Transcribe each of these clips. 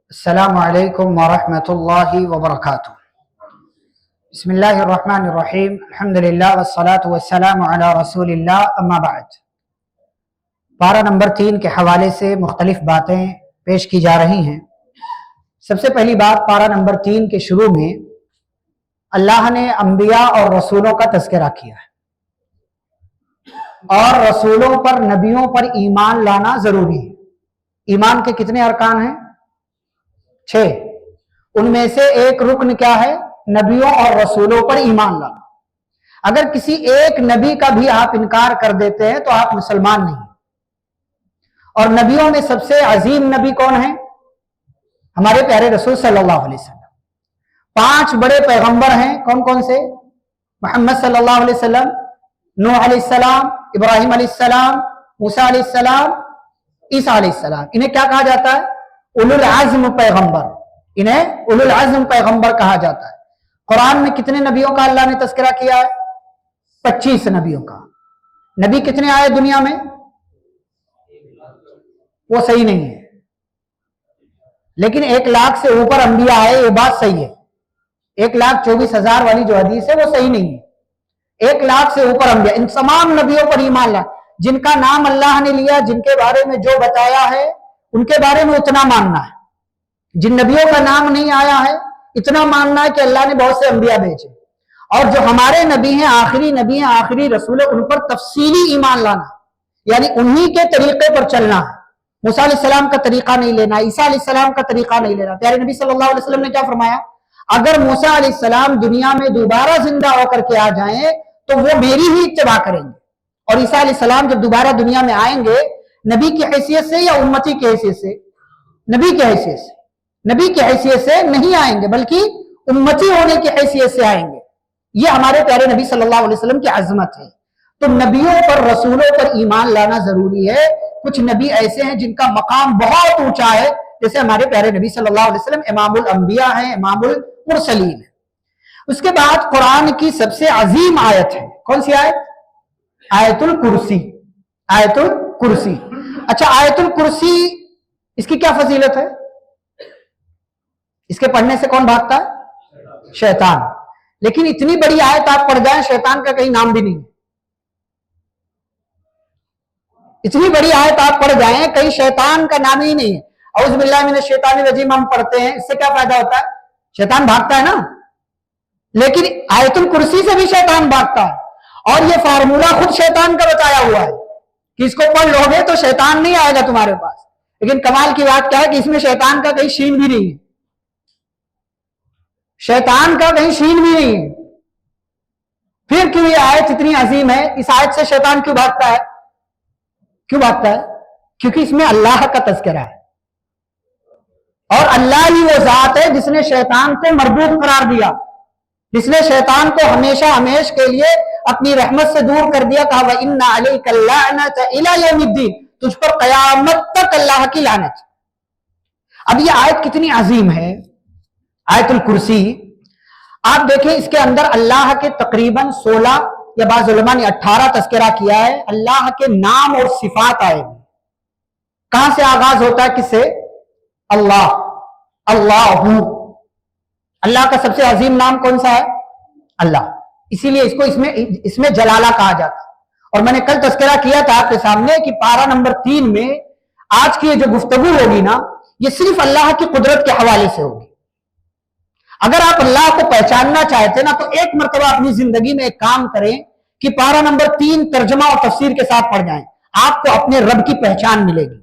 السلام علیکم ورحمۃ اللہ وبرکاتہ۔ بسم اللہ الرحمن الرحیم، الحمدللہ والصلاة والسلام علی رسول اللہ، اما بعد۔ پارہ نمبر 3 کے حوالے سے مختلف باتیں پیش کی جا رہی ہیں۔ سب سے پہلی بات، پارہ نمبر 3 کے شروع میں اللہ نے انبیاء اور رسولوں کا تذکرہ کیا ہے، اور رسولوں پر، نبیوں پر ایمان لانا ضروری ہے۔ ایمان کے کتنے ارکان ہیں؟ 6۔ ان میں سے ایک رکن کیا ہے؟ نبیوں اور رسولوں پر ایمان لانا۔ اگر کسی ایک نبی کا بھی آپ انکار کر دیتے ہیں تو آپ مسلمان نہیں۔ اور نبیوں میں سب سے عظیم نبی کون ہے؟ ہمارے پیارے رسول صلی اللہ علیہ وسلم۔ 5 بڑے پیغمبر ہیں، کون کون سے؟ محمد صلی اللہ علیہ وسلم، نوح علیہ السلام، ابراہیم علیہ السلام، موسیٰ علیہ السلام، عیسیٰ علیہ السلام۔ انہیں کیا کہا جاتا ہے؟ اولو العزم پیغمبر۔ انہیں اولو العزم پیغمبر کہا جاتا ہے۔ قرآن میں کتنے نبیوں کا اللہ نے تذکرہ کیا ہے؟ 25 نبیوں کا۔ نبی کتنے آئے دنیا میں؟ وہ صحیح نہیں ہے، لیکن 1 لاکھ سے اوپر انبیاء آئے، یہ بات صحیح ہے۔ 1,24,000 والی جو حدیث ہے وہ صحیح نہیں ہے۔ 1 لاکھ سے اوپر انبیاء، ان تمام نبیوں پر ایمان لا، جن کا نام اللہ نے لیا، جن کے بارے میں جو بتایا ہے ان کے بارے میں اتنا ماننا ہے۔ جن نبیوں کا نام نہیں آیا ہے اتنا ماننا ہے کہ اللہ نے بہت سے انبیاء بھیجے، اور جو ہمارے نبی ہیں، آخری نبی ہیں، آخری رسول ہیں، ان پر تفصیلی ایمان لانا، یعنی انہی کے طریقے پر چلنا ہے۔ موسیٰ علیہ السلام کا طریقہ نہیں لینا، عیسیٰ علیہ السلام کا طریقہ نہیں لینا۔ پیارے نبی صلی اللہ علیہ وسلم نے کیا فرمایا؟ اگر موسیٰ علیہ السلام دنیا میں دوبارہ زندہ ہو کر کے آ جائیں تو وہ میری ہی اتباع کریں گے، اور عیسیٰ علیہ السلام جب دوبارہ دنیا میں آئیں گے، نبی کی حیثیت سے یا امتی کی حیثیت سے؟ نبی کی حیثیت سے۔ نبی کی حیثیت سے نہیں آئیں گے، بلکہ امتی ہونے کی حیثیت سے آئیں گے۔ یہ ہمارے پیارے نبی صلی اللہ علیہ وسلم کی عظمت ہے۔ تو نبیوں پر، رسولوں پر ایمان لانا ضروری ہے۔ کچھ نبی ایسے ہیں جن کا مقام بہت اونچا ہے، جیسے ہمارے پیارے نبی صلی اللہ علیہ وسلم امام الانبیاء ہیں، امام المرسلین ہیں۔ اس کے بعد قرآن کی سب سے عظیم آیت ہے، کون سی آیت؟ آیت الکرسی۔ آیت الکرسی۔ اچھا، آیت الکرسی، اس کی کیا فضیلت ہے؟ اس کے پڑھنے سے کون بھاگتا ہے؟ شیطان۔ لیکن اتنی بڑی آیت آپ پڑھ جائیں، شیطان کا کہیں نام بھی نہیں ہے۔ اتنی بڑی آیت آپ پڑھ جائیں، کہیں شیطان کا نام ہی نہیں ہے۔ اعوذ باللہ من الشیطان الرجیم ہم پڑھتے ہیں، اس سے کیا فائدہ ہوتا ہے؟ شیطان بھاگتا ہے نا۔ لیکن آیت الکرسی سے بھی شیطان بھاگتا ہے، اور یہ فارمولہ خود شیطان کا بتایا ہوا ہے کہ اس کو پڑھ لو گے تو شیطان نہیں آئے گا تمہارے پاس۔ لیکن کمال کی بات کیا ہے کہ اس میں شیطان کا کہیں شین بھی نہیں ہے۔ شیطان کا کہیں شین بھی نہیں ہے۔ پھر کیوں یہ آیت اتنی عظیم ہے؟ اس آیت سے شیطان کیوں بھاگتا ہے؟ کیوں بھاگتا ہے؟ کیونکہ اس میں اللہ کا تذکرہ ہے، اور اللہ ہی وہ ذات ہے جس نے شیطان کو مردود قرار دیا، جس نے شیطان کو ہمیشہ ہمیش کے لیے اپنی رحمت سے دور کر دیا۔ کہا وَإِنَّ عَلَيْكَ اللَّعْنَةَ إِلَى يَوْمِ الدِّينِ، تجھ پر قیامت تک اللہ کی لعنت۔ اب یہ آیت کتنی عظیم ہے، آیت الکرسی۔ آپ دیکھیں اس کے اندر اللہ کے تقریباً 16 یا بعض علماء نے 18 تذکرہ کیا ہے۔ اللہ کے نام اور صفات آئے ہیں۔ کہاں سے آغاز ہوتا ہے؟ کس سے؟ اللہ۔ اللہ، اللہ کا سب سے عظیم نام کون سا ہے؟ اللہ۔ اسی لیے اس کو اس میں جلالہ کہا جاتا ہے۔ اور میں نے کل تذکرہ کیا تھا آپ کے سامنے کہ پارہ نمبر 3 میں آج کی جو گفتگو ہوگی نا، یہ صرف اللہ کی قدرت کے حوالے سے ہوگی۔ اگر آپ اللہ کو پہچاننا چاہتے نا تو ایک مرتبہ اپنی زندگی میں ایک کام کریں کہ پارہ نمبر 3 ترجمہ اور تفسیر کے ساتھ پڑھ جائیں، آپ کو اپنے رب کی پہچان ملے گی،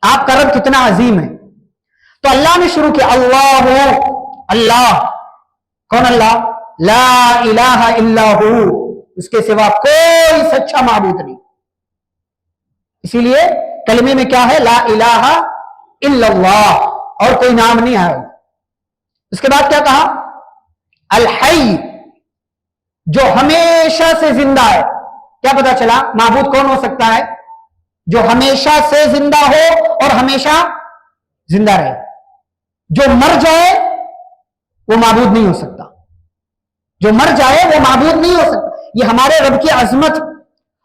آپ کا رب کتنا عظیم ہے۔ تو اللہ نے شروع کیا، اللہ، اللہ کون؟ اللہ، لا الہ الا ہو، اس کے سوا کوئی سچا معبود نہیں۔ اسی لیے کلمے میں کیا ہے؟ لا الہ الا اللہ، اور کوئی نام نہیں ہے۔ اس کے بعد کیا کہا؟ الحی، جو ہمیشہ سے زندہ ہے۔ کیا پتا چلا معبود کون ہو سکتا ہے؟ جو ہمیشہ سے زندہ ہو اور ہمیشہ زندہ رہے۔ جو مر جائے وہ معبود نہیں ہو سکتا، جو مر جائے وہ معبود نہیں ہو سکتا۔ یہ ہمارے رب کی عظمت۔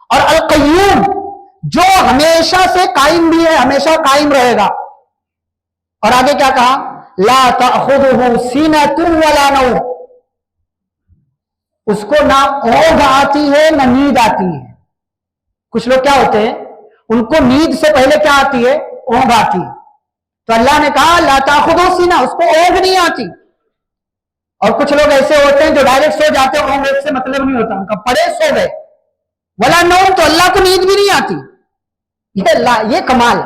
اور القیوم، جو ہمیشہ سے قائم بھی ہے، ہمیشہ قائم رہے گا۔ اور آگے کیا کہا؟ لا تأخذہ سینۃ ولا نوم، اس کو نہ اونگ آتی ہے نہ نیند آتی ہے. کچھ لوگ کیا ہوتے ہیں، ان کو نیند سے پہلے کیا آتی ہے؟ اونگ آتی ہے. تو اللہ نے کہا لا تأخذہ سینہ، اس کو اونگ نہیں آتی. اور کچھ لوگ ایسے ہوتے ہیں جو ڈائریکٹ سو جاتے ہیں، اونگ سے مطلب نہیں ہوتا ان کا، پڑے سو گئے. ولا نوم، تو اللہ کو نیند بھی نہیں آتی. یہ کمال.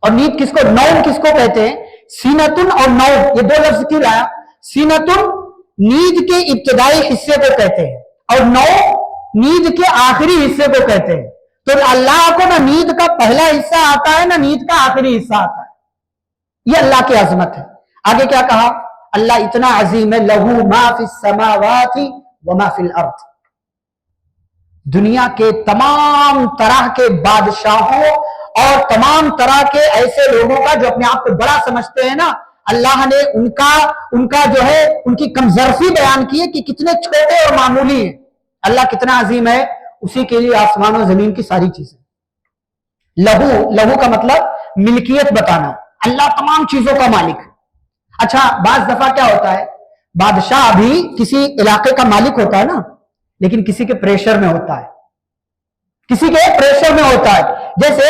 اور نیند کس کو، نوم کس کو کہتے ہیں؟ سینتن اور نوم، یہ دو لفظ کیوں لایا؟ سینتن نیند کے ابتدائی حصے کو کہتے ہیں، اور نوم نیند کے آخری حصے کو کہتے ہیں. تو اللہ کو نہ نیند کا پہلا حصہ آتا ہے نہ نیند کا آخری حصہ آتا ہے. یہ اللہ کی عظمت ہے. آگے کیا کہا؟ اللہ اتنا عظیم ہے، لہو ما فی السماوات وما فی الارض. دنیا کے تمام طرح کے بادشاہوں اور تمام طرح کے ایسے لوگوں کا جو اپنے آپ کو بڑا سمجھتے ہیں نا، اللہ نے ان کا جو ہے ان کی کمزرفی بیان کی ہے کہ کتنے چھوٹے اور معمولی ہیں. اللہ کتنا عظیم ہے، اسی کے لیے آسمان و زمین کی ساری چیزیں. لہو کا مطلب ملکیت بتانا، اللہ تمام چیزوں کا مالک. اچھا، بعض دفعہ کیا ہوتا ہے، بادشاہ بھی کسی علاقے کا مالک ہوتا ہے نا، لیکن کسی کے پریشر میں ہوتا ہے، کسی کے پریشر میں ہوتا ہے. جیسے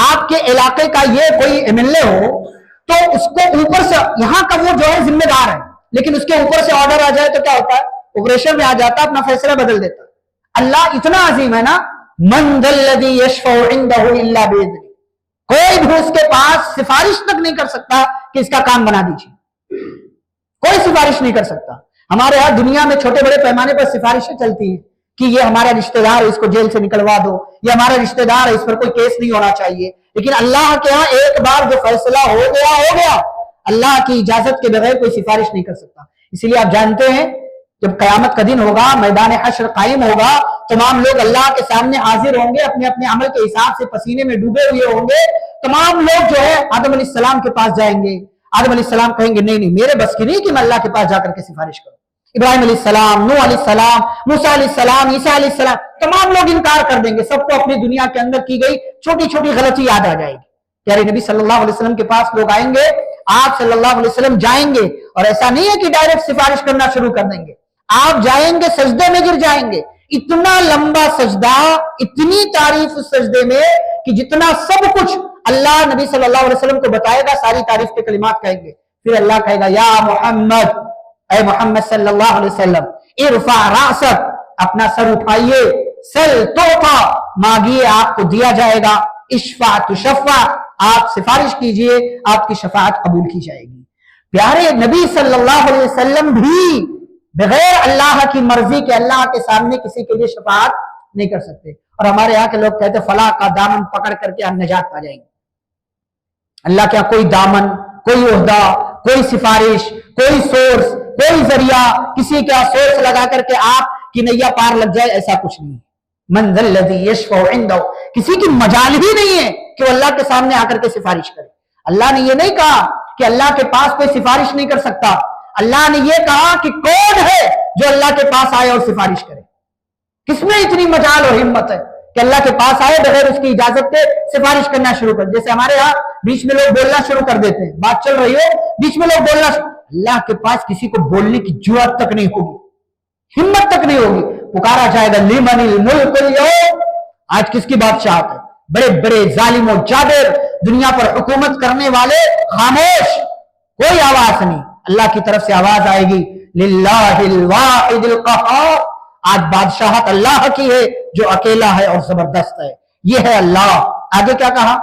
آپ کے علاقے کا یہ کوئی ایم ایل اے ہو تو اس کو اوپر سے، یہاں کا وہ جو ہے ذمہ دار ہے، لیکن اس کے اوپر سے آرڈر آ جائے تو کیا ہوتا ہے، وہ پریشر میں آ جاتا ہے، اپنا فیصلہ بدل دیتا ہے. اللہ اتنا عظیم ہے نا، من ذا الذی یشفع عنده الا باذنہ، کوئی بھی اس کے پاس سفارش تک نہیں کر سکتا کہ اس کا کام بنا دیجیے. کوئی سفارش نہیں کر سکتا. ہمارے یہاں دنیا میں چھوٹے بڑے پیمانے پر سفارشیں چلتی ہیں کہ یہ ہمارا رشتہ دار ہے، اس کو جیل سے نکلوا دو، یہ ہمارا رشتہ دار ہے، اس پر کوئی کیس نہیں ہونا چاہیے. لیکن اللہ کے ہاں ایک بار جو فیصلہ ہو گیا، اللہ کی اجازت کے بغیر کوئی سفارش نہیں کر سکتا. اسی لیے آپ جانتے ہیں جب قیامت کا دن ہوگا، میدان حشر قائم ہوگا، تمام لوگ اللہ کے سامنے حاضر ہوں گے، اپنے اپنے عمل کے حساب سے پسینے میں ڈوبے ہوئے ہوں گے. تمام لوگ جو ہے آدم علیہ السلام کے پاس جائیں گے. آدم علیہ السلام کہیں گے نہیں میرے بس کی نہیں کہ میں اللہ کے پاس جا کر کے سفارش کروں. ابراہیم علیہ السلام، نوح علیہ السلام، موسیٰ علیہ السلام، عیسیٰ علیہ السلام، تمام لوگ انکار کر دیں گے. سب کو اپنی دنیا کے اندر کی گئی چھوٹی چھوٹی غلطی یاد آ جائے گی. پیارے نبی صلی اللہ علیہ وسلم کے پاس لوگ آئیں گے، آپ صلی اللہ علیہ وسلم جائیں گے، اور ایسا نہیں ہے کہ ڈائریکٹ سفارش کرنا شروع کر دیں گے. آپ جائیں گے، سجدے میں گر جائیں گے. اتنا لمبا سجدہ، اتنی تعریف اس سجدے میں کہ جتنا سب کچھ اللہ نبی صلی اللہ علیہ وسلم کو بتائے گا، ساری تعریف کے کلمات کہیں گے. پھر اللہ کہے گا یا محمد، اے محمد صلی اللہ علیہ وسلم، ارفع راسک، اپنا سر اٹھائیے، سل توفا، مانگیے آپ کو دیا جائے گا، اشفع تشفع، آپ سفارش کیجئے آپ کی شفاعت قبول کی جائے گی. پیارے نبی صلی اللہ علیہ وسلم بھی بغیر اللہ کی مرضی کے اللہ کے سامنے کسی کے لیے شفاعت نہیں کر سکتے. اور ہمارے یہاں کے لوگ کہتے ہیں فلاں کا دامن پکڑ کر کے ہم نجات پا جائیں گے. اللہ کیا کوئی دامن، کوئی عہدہ، کوئی سفارش، کوئی سورس، کوئی ذریعہ، کسی کا سورس لگا کر کے آپ کی نیا پار لگ جائے، ایسا کچھ نہیں. من ذا الذی یشفع عنده، کسی کی مجال ہی نہیں ہے کہ وہ اللہ کے سامنے آ کر کے سفارش کرے. اللہ نے یہ نہیں کہا کہ اللہ کے پاس کوئی سفارش نہیں کر سکتا. اللہ نے یہ کہا کہ کون ہے جو اللہ کے پاس آئے اور سفارش کرے. کس میں اتنی مجال اور ہمت ہے کہ اللہ کے پاس آئے بغیر اس کی اجازت کے سفارش کرنا شروع کر. جیسے ہمارے یہاں بیچ میں لوگ بولنا شروع کر دیتے ہیں، بات چل رہی ہو بیچ میں لوگ بولنا اللہ کے پاس کسی کو بولنے کی جرأت تک نہیں ہوگی، ہمت تک نہیں ہوگی. پکارا جائے گا لمن الملک اليوم، آج کس کی بادشاہت ہے؟ بڑے بڑے ظالم و جابر دنیا پر حکومت کرنے والے خاموش، کوئی آواز نہیں. اللہ کی طرف سے آواز آئے گی للہ الواحد القہار، آج بادشاہت اللہ کی ہے جو اکیلا ہے اور زبردست ہے. یہ ہے اللہ. آگے کیا کہا؟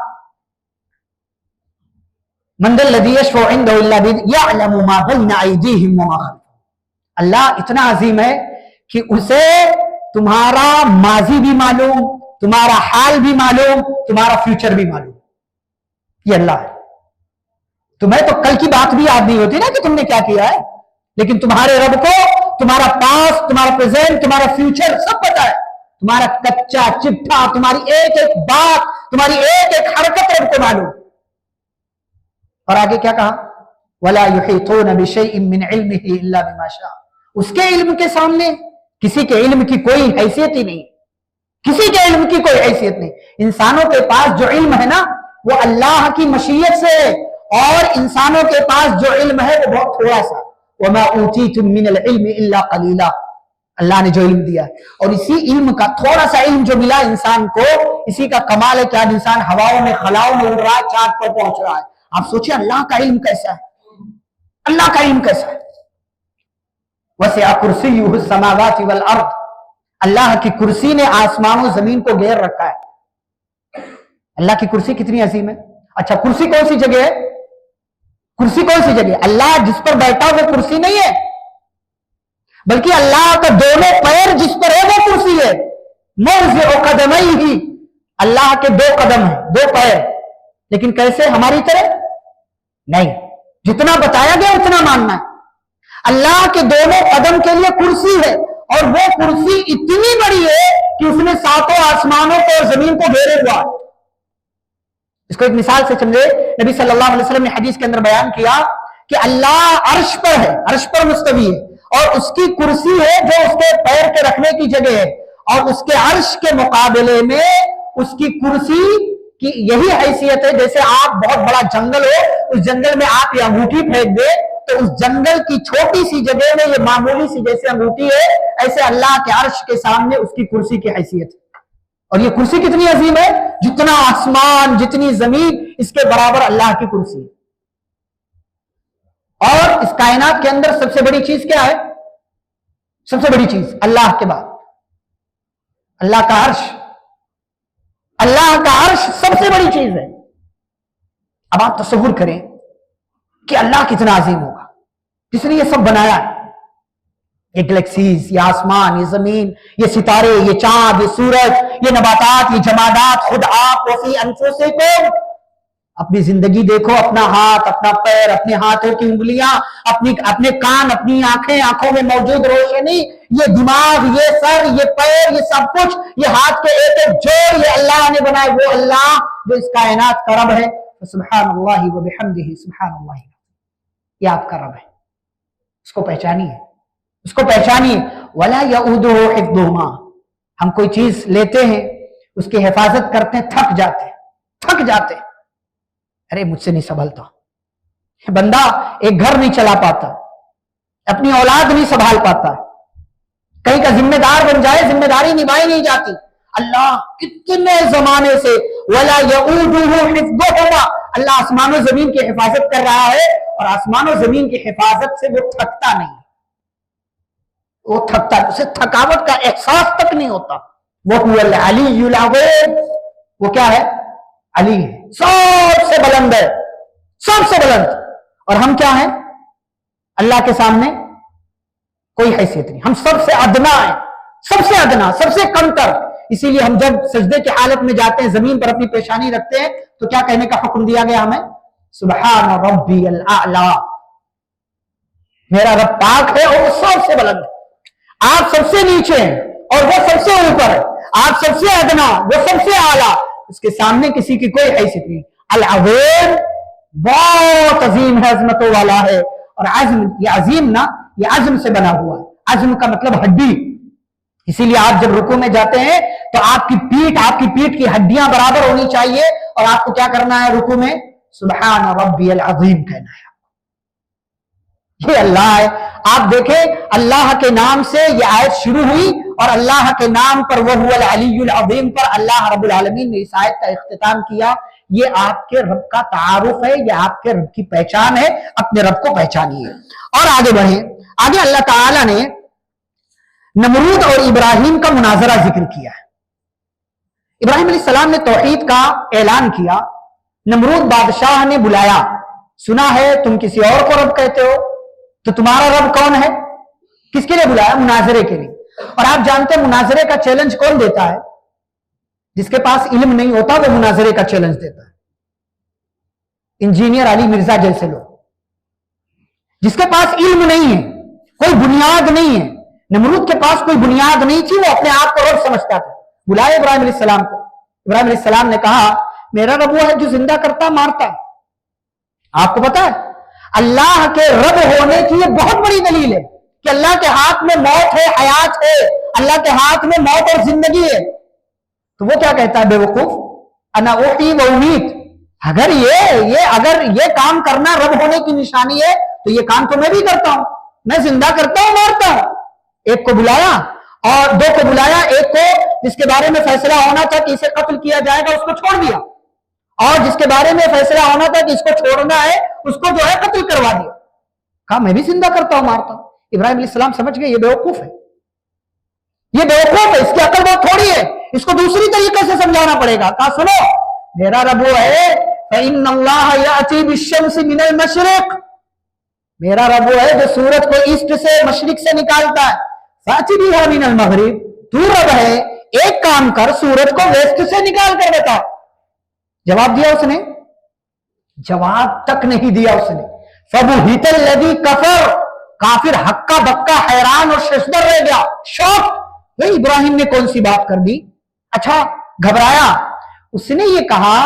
من ذا الذی یشفع عنده الا باذنہ یعلم ما بین ایدیہم وما خلفہم. اللہ اتنا عظیم ہے کہ اسے تمہارا ماضی بھی معلوم، تمہارا حال بھی معلوم، تمہارا فیوچر بھی معلوم. یہ اللہ ہے. تمہیں تو کل کی بات بھی یاد نہیں ہوتی نا کہ تم نے کیا کیا ہے، لیکن تمہارے رب کو تمہارا پاس، تمہارا پریزنٹ، تمہارا فیوچر سب پتا ہے. تمہارا کچا چٹھا، تمہاری ایک ایک بات، تمہاری ایک ایک حرکت رب کو معلوم. اور آگے کیا کہا؟ وَلَا يُحِيطُونَ بِشَيْءٍ مِّنْ عِلْمِهِ إِلَّا بِمَا شَاءَ. اس کے علم کے سامنے کسی کے علم کی کوئی حیثیت ہی نہیں، کسی کے علم کی کوئی حیثیت نہیں. انسانوں کے پاس جو علم ہے نا وہ اللہ کی مشیت سے اور انسانوں کے پاس جو علم ہے وہ بہت تھوڑا سا. وَمَا أُوتِيتُم مِّنَ الْعِلْمِ إِلَّا قَلِيلًا. اللہ نے جو علم دیا ہے اور اسی علم کا تھوڑا سا علم جو ملا انسان کو, اسی کا کمال ہے کہ آج انسان ہواؤں میں خلاؤں میں اڑ رہا ہے, چاند پر پہنچ رہا ہے. آپ سوچیں اللہ کا علم کیسا ہے, اللہ کا علم کیسا ہے. وَسِعَ كُرْسِيُّهُ السَّمَاوَاتِ وَالْأَرْضِ. اللہ کی کرسی نے آسمان و زمین کو گھیر رکھا ہے. اللہ کی کرسی کتنی عظیم ہے. اچھا کرسی کون سی جگہ ہے, کرسی کون سی جگہ ہے؟ اللہ جس پر بیٹھا وہ کرسی نہیں ہے, بلکہ اللہ کا دونوں پیر جس پر ہے وہ کرسی ہے. موضع قدمیہ, اللہ کے دو قدم ہیں, دو پیر, لیکن کیسے ہماری طرح نہیں, جتنا بتایا گیا اتنا ماننا ہے. اللہ کے دونوں قدم کے لیے کرسی ہے, اور وہ کرسی اتنی بڑی ہے کہ اس نے ساتوں آسمانوں کو اور زمین کو گھیرے ہوا ہے. اس کو ایک مثال سے سمجھے. نبی صلی اللہ علیہ وسلم نے حدیث کے اندر بیان کیا کہ اللہ عرش پر ہے, عرش پر مستوی ہے, اور اس کی کرسی ہے جو اس کے پیر کے رکھنے کی جگہ ہے, اور اس کے عرش کے مقابلے میں اس کی کرسی کی یہی حیثیت ہے جیسے آپ بہت بڑا جنگل ہو, اس جنگل میں آپ یہ انگوٹھی پھینک دے تو اس جنگل کی چھوٹی سی جگہ میں یہ معمولی سی جیسے انگوٹھی ہے, ایسے اللہ کے عرش کے سامنے اس کی کرسی کی حیثیت ہے. اور یہ کرسی کتنی عظیم ہے, جتنا آسمان جتنی زمین اس کے برابر اللہ کی کرسی. اور اس کائنات کے اندر سب سے بڑی چیز کیا ہے, سب سے بڑی چیز اللہ کے بعد اللہ کا عرش. اللہ کا عرش سب سے بڑی چیز ہے. اب آپ تصور کریں کہ اللہ کتنا عظیم ہوگا جس نے یہ سب بنایا ہے, یہ گلیکسیز, یہ آسمان, یہ زمین, یہ ستارے, یہ چاند, یہ سورج, یہ نباتات, یہ جمادات, خود آپ وفی انفسکم. اپنی زندگی دیکھو, اپنا ہاتھ, اپنا پیر, اپنے ہاتھوں کی انگلیاں, اپنے کان, اپنی آنکھیں, آنکھوں میں موجود روشنی, یہ دماغ, یہ سر, یہ پیر, یہ سب کچھ, یہ ہاتھ کے ایک ایک جوڑ, یہ اللہ نے بنائے. وہ اللہ جو اس کائنات کا رب ہے. سبحان اللہ و بحمدہ سبحان اللہ, یہ آپ کا رب ہے. اس کو پہچانیے, اس کو پہچانیے. وَلَا يَؤُودُهُ حِفْظُهُمَا. ہم کوئی چیز لیتے ہیں, اس کی حفاظت کرتے ہیں, تھک جاتے ہیں. ارے مجھ سے نہیں سنبھلتا. بندہ ایک گھر نہیں چلا پاتا, اپنی اولاد نہیں سنبھال پاتا, کہیں کا ذمہ دار بن جائے, ذمہ داری نبھائی نہیں جاتی. اللہ کتنے زمانے سے وَلَا يَؤُودُهُ حِفْظُهُمَا, اللہ آسمان و زمین کی حفاظت کر رہا ہے, اور آسمان و زمین کی حفاظت سے وہ تھکتا نہیں, وہ تھکتا, اسے تھکاوٹ کا احساس تک نہیں ہوتا. وَهُوَ الْعَلِيُّ الْعَظِيمُ. وہ کیا ہے, علی ہے, سب سے بلند ہے, سب سے بلند. اور ہم کیا ہیں اللہ کے سامنے, کوئی حیثیت نہیں, ہم سب سے ادنا ہیں, سب سے ادنا, سب سے کم تر. اسی لیے ہم جب سجدے کی حالت میں جاتے ہیں, زمین پر اپنی پیشانی رکھتے ہیں, تو کیا کہنے کا حکم دیا گیا ہمیں, سبحان ربی الاعلی, میرا رب پاک ہے اور وہ سب سے بلند ہے. آپ سب سے نیچے ہیں اور وہ سب سے اوپر ہے, آپ سب سے ادنا, وہ سب سے اعلیٰ, اس کے سامنے کسی کی کوئی حیثیت نہیں. العظیم, بہت عظیم ہے, عظمتوں والا ہے. اور عزم, یہ عظیم نا, یہ عزم سے بنا ہوا ہے. عزم کا مطلب ہڈی. اسی لیے آپ جب رکوع میں جاتے ہیں تو آپ کی پیٹھ کی ہڈیاں برابر ہونی چاہیے, اور آپ کو کیا کرنا ہے رکوع میں, سبحان ربی العظیم کہنا ہے. یہ اللہ ہے. آپ دیکھیں اللہ کے نام سے یہ آیت شروع ہوئی, اور اللہ کے نام پر وَهُوَ الْعَلِيُّ الْعَظِيمُ پر اللہ رب العالمین نے اس آیت کا اختتام کیا. یہ آپ کے رب کا تعارف ہے, یہ آپ کے رب کی پہچان ہے, اپنے رب کو پہچانیے. اور آگے بڑھیں. آگے اللہ تعالیٰ نے نمرود اور ابراہیم کا مناظرہ ذکر کیا ہے. ابراہیم علیہ السلام نے توحید کا اعلان کیا, نمرود بادشاہ نے بلایا, سنا ہے تم کسی اور کو رب کہتے ہو, تو تمہارا رب کون ہے؟ کس کے لیے بلایا؟ مناظرے کے لیے. اور آپ جانتے ہیں مناظرے کا چیلنج کون دیتا ہے؟ جس کے پاس علم نہیں ہوتا وہ مناظرے کا چیلنج دیتا ہے. انجینئر علی مرزا جیسے لوگ, جس کے پاس علم نہیں ہے, کوئی بنیاد نہیں ہے. نمرود کے پاس کوئی بنیاد نہیں تھی, وہ اپنے آپ کو رب سمجھتا تھا. بلائے ابراہیم علیہ السلام کو. ابراہیم علیہ السلام نے کہا میرا رب وہ ہے جو زندہ کرتا مارتا. آپ کو پتا ہے اللہ کے رب ہونے کی یہ بہت بڑی دلیل ہے کہ اللہ کے ہاتھ میں موت ہے, حیات ہے, اللہ کے ہاتھ میں موت اور زندگی ہے. تو وہ کیا کہتا ہے بے وقوف, انا احیی و امیت, اگر یہ کام کرنا رب ہونے کی نشانی ہے تو یہ کام تو میں بھی کرتا ہوں، میں زندہ کرتا ہوں، مارتا ہوں۔ ایک کو بلایا اور دو کو بلایا، ایک کو جس کے بارے میں فیصلہ ہونا تھا کہ اسے قتل کیا جائے گا اس کو چھوڑ دیا، اور جس کے بارے میں فیصلہ ہونا تھا کہ اس کو چھوڑنا ہے اس کو جو ہے قتل کروا دیا۔ کہا میں بھی زندہ کرتا ہوں، مارتا ہوں۔ ابراہیم علیہ السلام سمجھ گئے یہ بیوقوف ہے، یہ بیوقوف ہے، اس کی عقل بہت تھوڑی ہے، اس کو دوسری طریقے سے سمجھانا پڑے گا۔ کہا سنو، میرا رب وہ ہے فَإِنَّ اللَّهَ يَأْتِي بِالشَّمْسِ مِنَ الْمَشْرِقِ، میرا رب وہ ہے جو سورج کو ایسٹ سے مشرق سے نکالتا ہے، فَأْتِ بِهَا مِنَ الْمَغْرِبِ، تو رب ہے ایک کام کر سورج کو ویسٹ سے نکال کر بتا۔ جواب دیا اس نے؟ جواب تک نہیں دیا اس نے۔ فَبُهِتَ الَّذِي كَفَرَ، کافر ہکا بکا حیران اور ششدر رہ گیا، شوق، ابراہیم نے کون سی بات کر دی؟ اچھا گھبرایا۔ اس نے یہ کہا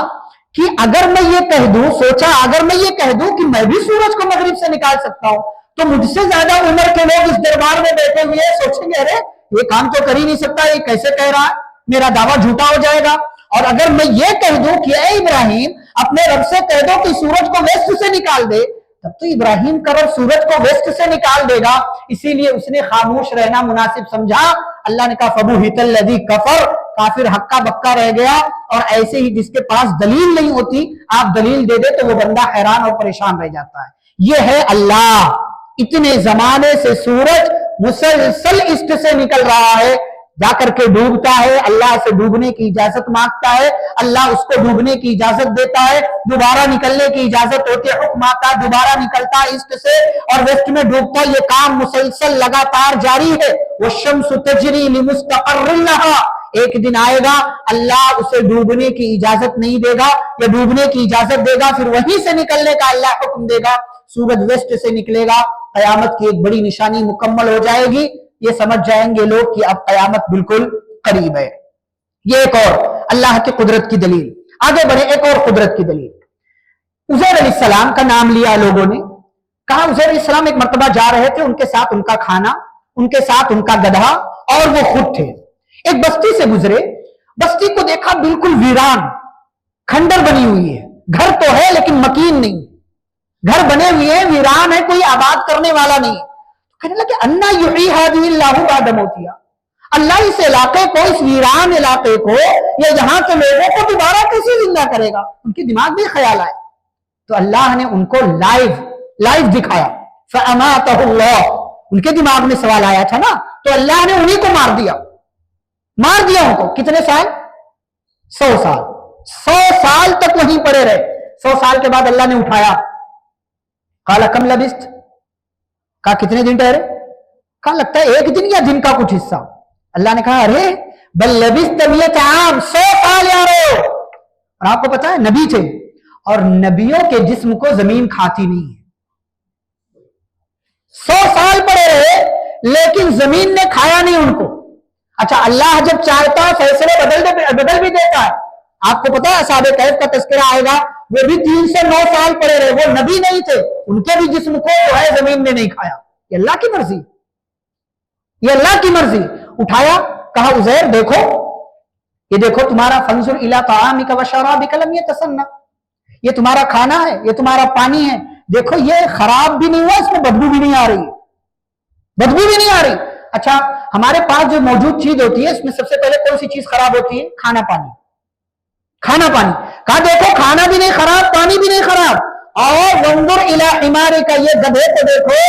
کہ اگر میں یہ کہہ دوں، سوچا اگر میں یہ کہہ دوں کہ میں بھی سورج کو مغرب سے نکال سکتا ہوں تو مجھ سے زیادہ عمر کے لوگ اس دربار میں بیٹھے ہوئے سوچیں گے ارے یہ کام تو کر ہی نہیں سکتا، یہ کیسے کہہ رہا ہے، میرا دعویٰ جھوٹا ہو جائے گا۔ اور اگر میں یہ کہہ دوں کہ اے ابراہیم اپنے رب سے کہہ دو کہ سورج کو ویسٹ سے نکال دے، تب تو ابراہیم کا رب سورج کو ویسٹ سے نکال دے گا، اسی لیے اس نے خاموش رہنا مناسب سمجھا۔ اللہ نے کہا فَبُهِتَ الَّذِي كَفَرَ، کافر ہکا بکا رہ گیا۔ اور ایسے ہی جس کے پاس دلیل نہیں ہوتی آپ دلیل دے دے تو وہ بندہ حیران اور پریشان رہ جاتا ہے۔ یہ ہے اللہ، اتنے زمانے سے سورج مسلسل ایسٹ سے نکل رہا ہے، جا کر کے ڈوبتا ہے، اللہ سے ڈوبنے کی اجازت مانگتا ہے، اللہ اس کو ڈوبنے کی اجازت دیتا ہے، دوبارہ نکلنے کی اجازت ہوتی ہے، حکم آتا ہے، دوبارہ نکلتا ہے ایسٹ سے اور ویسٹ میں ڈوبتا ہے۔ یہ کام مسلسل لگاتار جاری ہے۔ وَالشَّمْسُ تَجْرِي لِمُسْتَقَرٍّ لَهَا، ایک دن آئے گا اللہ اسے ڈوبنے کی اجازت نہیں دے گا یا ڈوبنے کی اجازت دے گا، پھر وہیں سے نکلنے کا اللہ حکم دے گا، سورج ویسٹ سے نکلے گا، قیامت کی ایک بڑی نشانی مکمل ہو جائے گی۔ یہ سمجھ جائیں گے لوگ کہ اب قیامت بالکل قریب ہے۔ یہ ایک اور اللہ کی قدرت کی دلیل۔ آگے بڑھے، ایک اور قدرت کی دلیل۔ عزیر علیہ السلام کا نام لیا لوگوں نے، کہا عزیر علیہ السلام ایک مرتبہ جا رہے تھے، ان کے ساتھ ان کا کھانا، ان کے ساتھ ان کا گدھا اور وہ خود تھے، ایک بستی سے گزرے، بستی کو دیکھا بالکل ویران، کھنڈر بنی ہوئی ہے، گھر تو ہے لیکن مکین نہیں، گھر بنے ہوئے ہیں، ویران ہے، کوئی آباد کرنے والا نہیں۔ کہنے لگے انا یحیی ھذہ اللہ بعد موتہا، اللہ اس علاقے کو، اس ویران علاقے کو یا یہاں کے لوگوں کو دوبارہ کیسے زندہ کرے گا؟ ان کے دماغ میں خیال آئے تو اللہ نے ان کو لائیو دکھایا، فاماتہ اللہ، ان کے دماغ میں سوال آیا تھا نا تو اللہ نے انہی کو مار دیا ان کو۔ کتنے سال؟ 100 سال، 100 سال تک وہیں پڑے رہے۔ 100 سال کے بعد اللہ نے اٹھایا، قال کم لبثت، کہا کتنے دن ٹھہرے؟ کہا لگتا ہے ایک دن یا دن کا کچھ حصہ۔ اللہ نے کہا ارے بل لبثت 100 عام، 100 سال یارو۔ اور آپ کو پتا ہے نبی تھے اور نبیوں کے جسم کو زمین کھاتی نہیں ہے، 100 سال پڑے رہے لیکن زمین نے کھایا نہیں ان کو۔ اچھا اللہ جب چاہتا ہے فیصلے بدل بھی دیتا ہے۔ آپ کو پتا ہے اصحاب کہف کا تذکرہ آئے گا، وہ بھی 309 سال پڑے رہے، وہ نبی نہیں تھے، ان کے بھی جسم کو جو ہے زمین نے نہیں کھایا۔ یہ اللہ کی مرضی، یہ اللہ کی مرضی۔ اٹھایا، کہا عزیر دیکھو، یہ دیکھو تمہارا فانظر الی طعامک وشرابک لم یتسنہ، یہ تمہارا کھانا ہے، یہ تمہارا پانی ہے، دیکھو یہ خراب بھی نہیں ہوا، اس میں بدبو بھی نہیں آ رہی، بدبو بھی نہیں آ رہی۔ اچھا ہمارے پاس جو موجود چیز ہوتی ہے اس میں سب سے پہلے کون سی چیز خراب ہوتی ہے؟ کھانا پانی، کھانا پانی۔ کہا دیکھو کھانا بھی نہیں خراب، پانی بھی نہیں خراب، اور وانظر الی حمارک، یہ گدھے کو دیکھو،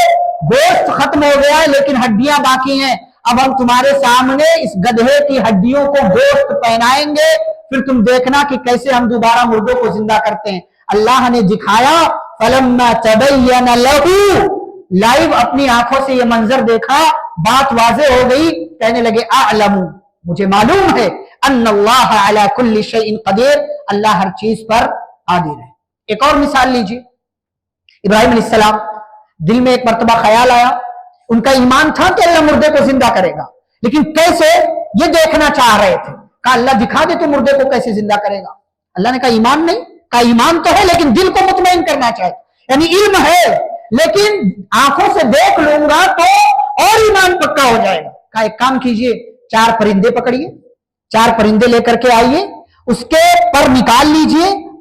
گوشت ختم ہو گیا ہے لیکن ہڈیاں باقی ہیں، اب ہم تمہارے سامنے اس گدھے کی ہڈیوں کو گوشت پہنائیں گے، پھر تم دیکھنا کہ کیسے ہم دوبارہ مردوں کو زندہ کرتے ہیں۔ اللہ نے دکھایا، فلما تبین لہ، لائیو اپنی آنکھوں سے یہ منظر دیکھا، بات واضح ہو گئی، کہنے لگے اعلم، مجھے معلوم ہے، ان اللہ علی کل شیء قدیر، اللہ ہر چیز پر قادر ہے۔ ایک اور مثال لیجیے، ابراہیم علیہ السلام دل میں ایک مرتبہ خیال آیا، ان کا ایمان تھا کہ اللہ مردے کو زندہ کرے گا، لیکن کیسے یہ دیکھنا چاہ رہے تھے۔ کہا اللہ دکھا دے تو مردے کو کیسے زندہ کرے گا۔ اللہ نے کہا ایمان نہیں، کہا ایمان تو ہے لیکن دل کو مطمئن کرنا چاہے، یعنی علم ہے لیکن آنکھوں سے دیکھ لوں گا تو اور ایمان پکا ہو جائے گا۔ کہا ایک کام کیجئے، 4 پرندے پکڑیے، 4 پرندے لے کر کے آئیے، اس کے پر نکال لیجئے،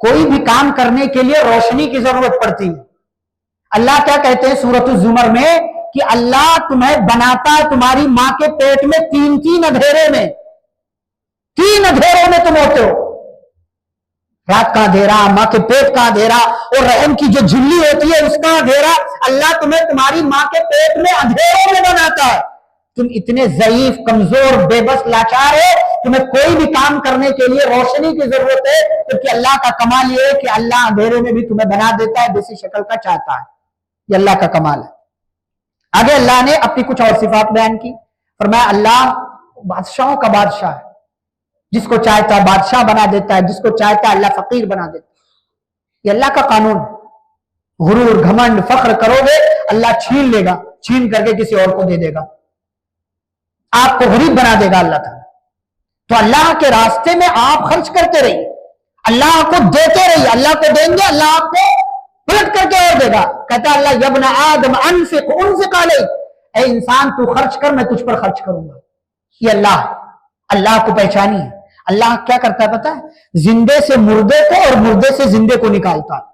کوئی بھی کام کرنے کے لیے روشنی کی ضرورت پڑتی ہے. اللہ کیا کہتے ہیں سورۃ الزمر میں کہ اللہ تمہیں بناتا ہے تمہاری ماں کے پیٹ میں تین اندھیرے میں تم ہوتے ہو. رات کا اندھیرا، ماں کے پیٹ کا اندھیرا، اور رحم کی جو جھلی ہوتی ہے اس کا اندھیرا. اللہ تمہیں تمہاری ماں کے پیٹ میں اندھیروں میں بناتا ہے. تم اتنے ضعیف، کمزور، بے بس، لاچار ہو، تمہیں کوئی بھی کام کرنے کے لیے روشنی کی ضرورت ہے. کیونکہ اللہ کا کمال یہ ہے کہ اللہ اندھیرے میں بھی تمہیں بنا دیتا ہے جیسی شکل کا چاہتا ہے. یہ اللہ کا کمال ہے. آگے اللہ نے اپنی کچھ اور صفات بیان کی. فرمایا اللہ بادشاہوں کا بادشاہ ہے، جس کو چاہتا ہے بادشاہ بنا دیتا ہے، جس کو چاہتا ہے اللہ فقیر بنا دیتا ہے. یہ اللہ کا قانون ہے. غرور، گھمنڈ، فخر کرو گے اللہ چھین لے گا، چھین کر کے کسی اور کو دے دے گا، آپ کو غریب بنا دے گا اللہ تعالیٰ. تو اللہ کے راستے میں آپ خرچ کرتے رہیے، اللہ کو دیتے رہیے. اللہ کو دیں گے اللہ آپ کو پلٹ کر کے اور دے گا. کہتا اللہ یا ابن آدم انفق انفق علیک، اے انسان تو خرچ کر میں تجھ پر خرچ کروں گا. یہ اللہ ہے. اللہ کو پہچانی ہے. اللہ کیا کرتا ہے پتا ہے؟ زندے سے مردے کو اور مردے سے زندے کو نکالتا ہے.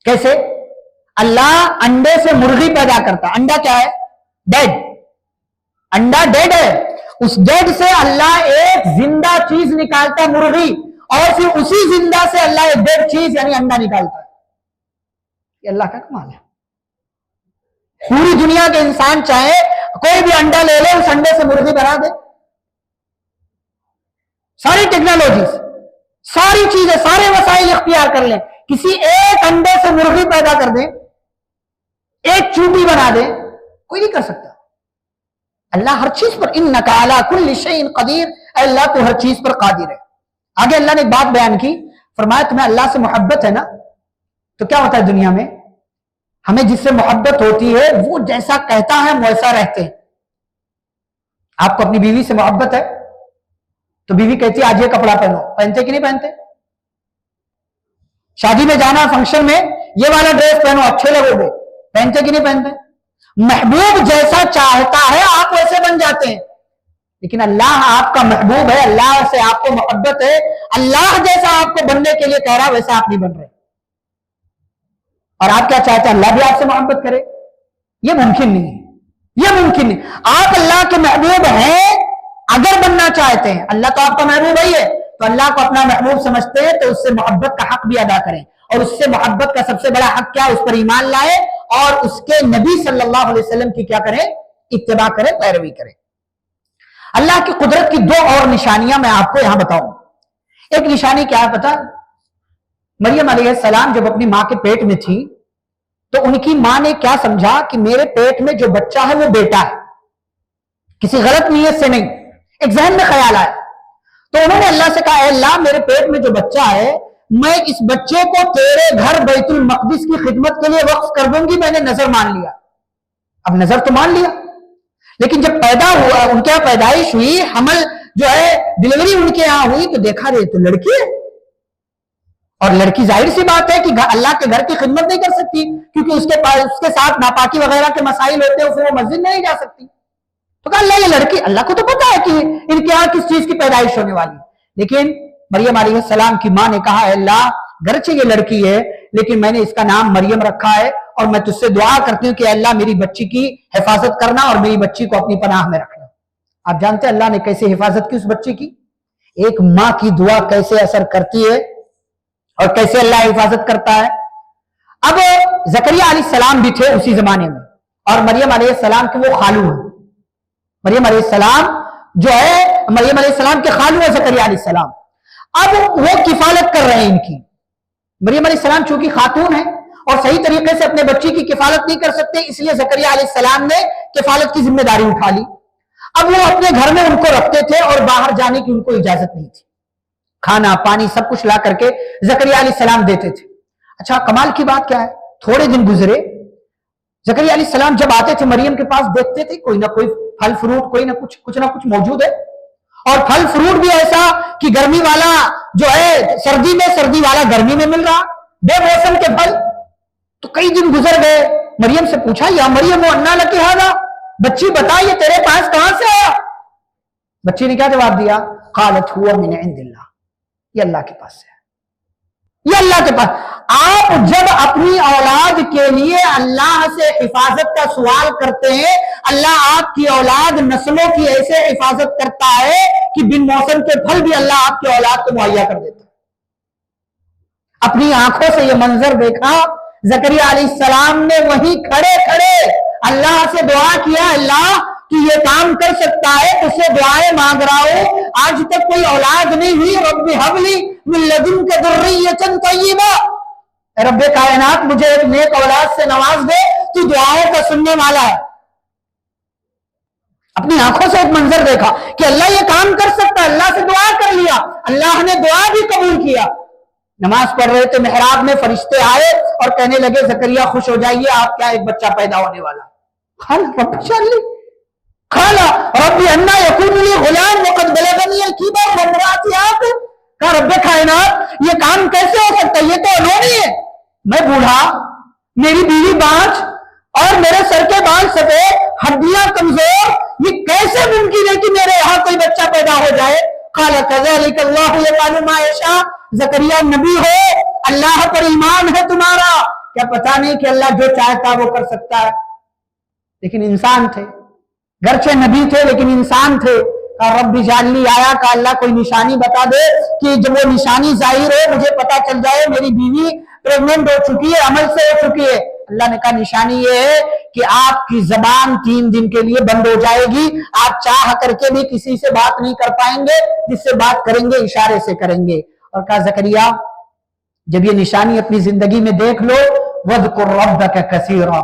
کیسے؟ اللہ انڈے سے مرغی پیدا کرتا ہے. انڈا کیا ہے؟ ڈیڈ. انڈا ڈیڈ ہے. اس ڈیڈ سے اللہ ایک زندہ چیز نکالتا ہے، مرغی، اور پھر اسی زندہ سے اللہ ایک ڈیڈ چیز یعنی انڈا نکالتا ہے. یہ اللہ کا کمال ہے. پوری دنیا کے انسان چاہے کوئی بھی انڈا لے لے، اس انڈے سے مرغی بنا دے. ساری ٹیکنالوجیز، ساری چیزیں، سارے وسائل اختیار کر لیں، کسی ایک انڈے سے مرغی پیدا کر دیں، ایک چوٹی بنا دیں، کوئی نہیں کر سکتا. اللہ ہر چیز پر انک علی کل شیء قدیر، اللہ تو ہر چیز پر قادر ہے. آگے اللہ نے ایک بات بیان کی. فرمایا تمہیں اللہ سے محبت ہے نا، تو کیا ہوتا ہے دنیا میں؟ ہمیں جس سے محبت ہوتی ہے وہ جیسا کہتا ہے ہم ویسا رہتے ہیں. آپ کو اپنی بیوی سے محبت ہے تو بیوی کہتی ہے آج یہ کپڑا پہنو، پہنتے کہ نہیں پہنتے؟ شادی میں جانا، فنکشن میں یہ والا ڈریس پہنو، اچھے لگو گے، پہنتے کہ نہیں پہنتے؟ محبوب جیسا چاہتا ہے آپ ویسے بن جاتے ہیں. لیکن اللہ آپ کا محبوب ہے، اللہ سے آپ کو محبت ہے، اللہ جیسا آپ کو بننے کے لیے کہہ رہا ویسا آپ نہیں بن رہے. اور آپ کیا چاہتے ہیں؟ اللہ بھی آپ سے محبت کرے؟ یہ ممکن نہیں ہے. یہ ممکن نہیں. آپ اللہ کے محبوب ہیں اگر بننا چاہتے ہیں. اللہ تو آپ کا محبوب ہی ہے، تو اللہ کو اپنا محبوب سمجھتے ہیں تو اس سے محبت کا حق بھی ادا کریں. اور اس سے محبت کا سب سے بڑا حق کیا ہے؟ اس پر ایمان لائے اور اس کے نبی صلی اللہ علیہ وسلم کی کیا کریں؟ اتباع کریں، پیروی کریں. اللہ کی قدرت کی دو اور نشانیاں میں آپ کو یہاں بتاؤں. ایک نشانی کیا ہے پتا؟ مریم علیہ السلام جب اپنی ماں کے پیٹ میں تھی تو ان کی ماں نے کیا سمجھا کہ میرے پیٹ میں جو بچہ ہے وہ بیٹا ہے، کسی غلط نیت سے نہیں، ایک ذہن میں خیال آیا. تو انہوں نے اللہ سے کہا اے اللہ میرے پیٹ میں جو بچہ ہے میں اس بچے کو تیرے گھر بیت المقدس کی خدمت کے لیے وقف کر دوں گی. میں نے نظر مان لیا. اب نظر تو مان لیا، لیکن جب پیدا ہوا، ان کے یہاں پیدائش ہوئی، حمل جو ہے ڈلیوری ان کے یہاں ہوئی، تو دیکھا رہے تو لڑکی ہے. اور لڑکی ظاہر سی بات ہے کہ اللہ کے گھر کی خدمت نہیں کر سکتی، کیونکہ اس کے ساتھ ناپاکی وغیرہ کے مسائل ہوتے ہیں، پھر وہ مسجد میں نہیں جا سکتی. تو کہا اللہ یہ لڑکی، اللہ کو تو پتا ہے کہ ان کے یہاں کس چیز کی پیدائش ہونے والی. لیکن مریم علیہ السلام کی ماں نے کہا اے اللہ گرچہ یہ لڑکی ہے لیکن میں نے اس کا نام مریم رکھا ہے، اور میں تجھ سے دعا کرتی ہوں کہ اے اللہ میری بچی کی حفاظت کرنا اور میری بچی کو اپنی پناہ میں رکھنا. آپ جانتے ہیں اللہ نے کیسے حفاظت کی اس بچی کی؟ ایک ماں کی دعا کیسے اثر کرتی ہے اور کیسے اللہ حفاظت کرتا ہے. اب زکریا علیہ السلام بھی تھے اسی زمانے میں، اور مریم علیہ السلام کے وہ خالو ہیں. مریم علیہ السلام جو ہے مریم علیہ السلام کے خالو ہے زکریا علیہ السلام. اب وہ کفالت کر رہے ہیں ان کی. مریم علیہ السلام چونکہ خاتون ہے اور صحیح طریقے سے اپنے بچی کی کفالت نہیں کر سکتے، اس لیے زکریا علیہ السلام نے کفالت کی ذمہ داری اٹھا لی. اب وہ اپنے گھر میں ان کو رکھتے تھے اور باہر جانے کی ان کو اجازت نہیں تھی. کھانا پانی سب کچھ لا کر کے زکریا علیہ السلام دیتے تھے. اچھا کمال کی بات کیا ہے، تھوڑے دن گزرے، زکریا علیہ السلام جب آتے تھے مریم کے پاس دیکھتے تھے کوئی نہ کوئی پھل فروٹ، کوئی نہ کچھ موجود ہے. اور پھل فروٹ بھی ایسا کہ گرمی والا جو ہے سردی میں، سردی والا گرمی میں مل رہا، بے موسم کے پھل. تو کئی دن گزر گئے. مریم سے پوچھا یا مریم انا لکی ھذا، بچی بتا یہ تیرے پاس کہاں سے آیا؟ بچی نے کیا جواب دیا؟ قالت هو من عند اللہ، یہ اللہ کے پاس سے ہے. یہ اللہ کے پاس. آپ جب اپنی اولاد کے لیے اللہ سے حفاظت کا سوال کرتے ہیں، اللہ آپ کی اولاد نسلوں کی ایسے حفاظت کرتا ہے کہ بن موسم کے پھل بھی اللہ آپ کی اولاد کو مہیا کر دیتا ہے. اپنی آنکھوں سے یہ منظر دیکھا. زکریا علیہ السلام نے وہیں کھڑے کھڑے اللہ سے دعا کیا، اللہ کہ یہ کام کر سکتا ہے تو سے دعائیں مانگ رہا ہوں، آج تک کوئی اولاد نہیں ہوئی، رب ہب لی من لدنک ذریۃ طیبہ، رب کائنات مجھے ایک نیک اولاد سے نواز دے، تو دعاؤں کا سننے والا ہے. اپنی آنکھوں سے ایک منظر دیکھا کہ اللہ یہ کام کر سکتا ہے، اللہ سے دعا کر لیا، اللہ نے دعا بھی قبول کیا. نماز پڑھ رہے تھے، محراب میں فرشتے آئے اور کہنے لگے زکریا خوش ہو جائیے، آپ کیا ایک بچہ پیدا ہونے والا. قال رب انا یکون لی غلام وقد بلغنی الکبر وامرأتی عاقر. کہا رب کائنات یہ کام کیسے ہو سکتا ہے، یہ تو انہونی ہے، میں بوڑھا، میری بیوی بانج اور میرے سر کے بال سفید، ہڈیاں کمزور، یہ کیسے ممکن ہے کہ میرے یہاں کوئی بچہ پیدا ہو جائے. قال کذلک اللہ یفعل ما یشاء. زکریا نبی ہو، اللہ پر ایمان ہے تمہارا، کیا پتا نہیں کہ اللہ جو چاہتا وہ کر سکتا ہے. لیکن انسان تھے، گرچہ نبی تھے لیکن انسان تھے. رب اجعلنی آیا کہ اللہ کوئی نشانی بتا دے کہ جب وہ نشانی ظاہر ہو مجھے پتا چل جائے میری بیوی پریگننٹ ہو چکی ہے، عمل سے ہو چکی ہے. اللہ نے کہا نشانی یہ ہے کہ آپ کی زبان 3 دن کے لیے بند ہو جائے گی، آپ چاہ کر کے بھی کسی سے بات نہیں کر پائیں گے، جس سے بات کریں گے اشارے سے کریں گے. اور کہا زکریا جب یہ نشانی اپنی زندگی میں دیکھ لو، وَاذْكُرْ رَبَّكَ كَثِيرًا،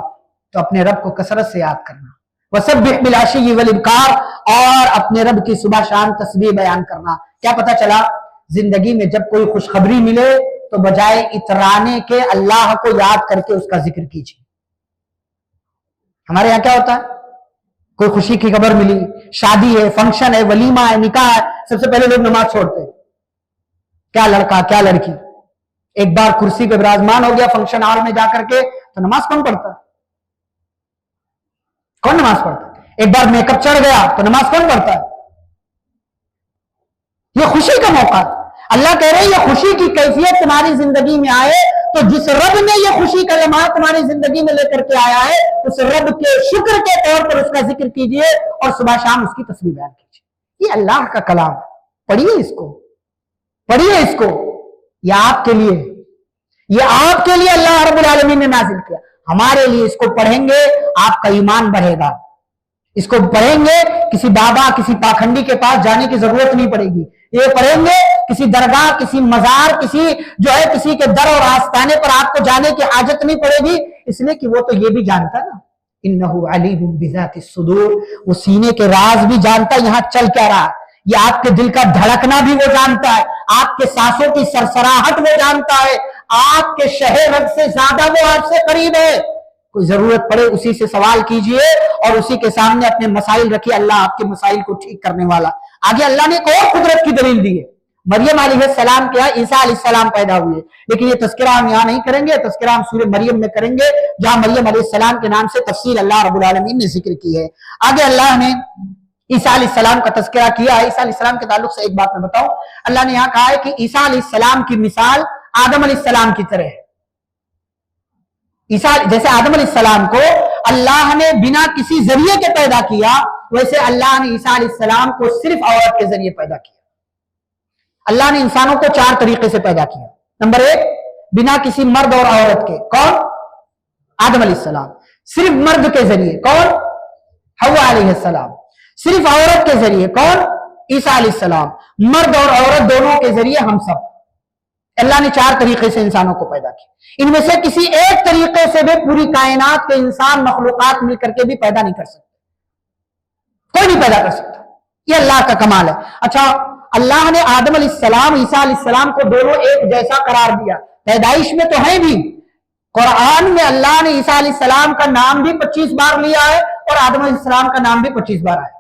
تو اپنے رب کو کثرت سے یاد کرنا. وَسَبِّحْ بِالْعَشِيِّ وَالْإِبْكَارِ، اور اپنے رب کی صبح شام تسبیح بیان کرنا. کیا پتا چلا زندگی میں جب کوئی خوشخبری ملے تو بجائے اترانے کے اللہ کو یاد کر کے اس کا ذکر کیجیے. ہمارے یہاں کیا ہوتا ہے، کوئی خوشی کی خبر ملی، شادی ہے، فنکشن ہے، ولیمہ ہے، نکاح ہے، سب سے پہلے لوگ نماز چھوڑتے ہیں. کیا لڑکا کیا لڑکی ایک بار کرسی پہ براجمان ہو گیا فنکشن ہال میں جا کر کے تو نماز کون پڑھتا ہے؟ کون نماز پڑھتا ہے؟ ایک بار میک اپ چڑھ گیا تو نماز کون پڑھتا ہے؟ یہ خوشی کا موقع ہے. اللہ کہہ رہے ہیں یہ خوشی کی کیفیت تمہاری زندگی میں آئے تو جس رب نے یہ خوشی کا لمحہ تمہاری زندگی میں لے کر کے آیا ہے اس رب کے شکر کے طور پر اس کا ذکر کیجئے اور صبح شام اس کی تسبیح بیان کیجئے. یہ اللہ کا کلام ہے، پڑھیے اس کو، پڑھیے اس کو. یہ آپ کے لیے، یہ آپ کے لیے اللہ رب العالمین نے نازل کیا. ہمارے لیے اس کو پڑھیں گے آپ کا ایمان بڑھے گا. اس کو پڑھیں گے کسی بابا کسی پاکھنڈی کے پاس جانے کی ضرورت نہیں پڑے گی. یہ پڑھیں گے کسی درگاہ کسی مزار کسی جو ہے کسی کے در اور آستانے پر آپ کو جانے کی حاجت نہیں پڑے گی، اس لیے کہ وہ تو یہ بھی جانتا نا انہ علیم بذات الصدور، وہ سینے کے راز بھی جانتا ہے یہاں چل کیا رہا ہے. یہ آپ کے دل کا دھڑکنا بھی وہ جانتا ہے، آپ کے سانسوں کی سرسراہٹ وہ جانتا ہے، آپ کے شہ رگ سے زیادہ وہ آپ سے قریب ہے. کوئی ضرورت پڑے اسی سے سوال کیجئے اور اسی کے سامنے اپنے مسائل رکھیے، اللہ آپ کے مسائل کو ٹھیک کرنے والا. آگے اللہ نے ایک اور قدرت کی دلیل دی ہے. مریم علیہ السلام کیا، عیسیٰ علیہ السلام پیدا ہوئے، لیکن یہ تذکرہ ہم یہاں نہیں کریں گے، تذکرہ ہم سورہ مریم میں کریں گے جہاں مریم علیہ السلام کے نام سے تفصیل اللہ رب العالمین نے ذکر کی ہے. آگے اللہ نے عیسیٰ علیہ السلام کا تذکرہ کیا ہے. عیسیٰ علیہ السلام کے تعلق سے ایک بات میں بتاؤں، اللہ نے یہاں کہا ہے کہ عیسیٰ علیہ السلام کی مثال آدم علیہ السلام کی طرح ہے. جیسے آدم علیہ السلام کو اللہ نے بنا کسی ذریعے کے پیدا کیا، ویسے اللہ نے عیسیٰ علیہ السلام کو صرف عورت کے ذریعے پیدا کیا. اللہ نے انسانوں کو 4 طریقے سے پیدا کیا. نمبر 1 بنا کسی مرد اور عورت کے، کون؟ آدم علیہ السلام. صرف مرد کے ذریعے، کون؟ حوا علیہ السلام. صرف عورت کے ذریعے، کون؟ عیسیٰ علیہ السلام. مرد اور عورت دونوں کے ذریعے ہم سب. اللہ نے 4 طریقے سے انسانوں کو پیدا کیا. ان میں سے کسی ایک طریقے سے بھی پوری کائنات کے انسان مخلوقات مل کر کے بھی پیدا نہیں کر سکتے، کوئی نہیں پیدا کر سکتا. یہ اللہ کا کمال ہے. اچھا، اللہ نے آدم علیہ السلام عیسیٰ علیہ السلام کو دونوں ایک جیسا قرار دیا. پیدائش میں تو ہے بھی، قرآن میں اللہ نے عیسیٰ علیہ السلام کا نام بھی 25 بار لیا ہے اور آدم علیہ السلام کا نام بھی 25 بار آیا.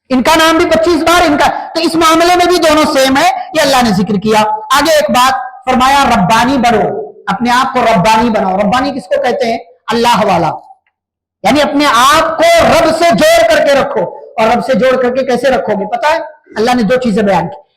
ان کا نام بھی 25 بار، ان کا، تو اس معاملے میں بھی دونوں سیم ہے. یہ اللہ نے ذکر کیا. آگے ایک بات فرمایا، ربانی بنو، اپنے آپ کو ربانی بناؤ. ربانی کس کو کہتے ہیں؟ اللہ والا، یعنی اپنے آپ کو رب سے جوڑ کر کے رکھو. اور رب سے جوڑ کر کے کیسے رکھو گے؟ پتا ہے اللہ نے 2 چیزیں بیان کی.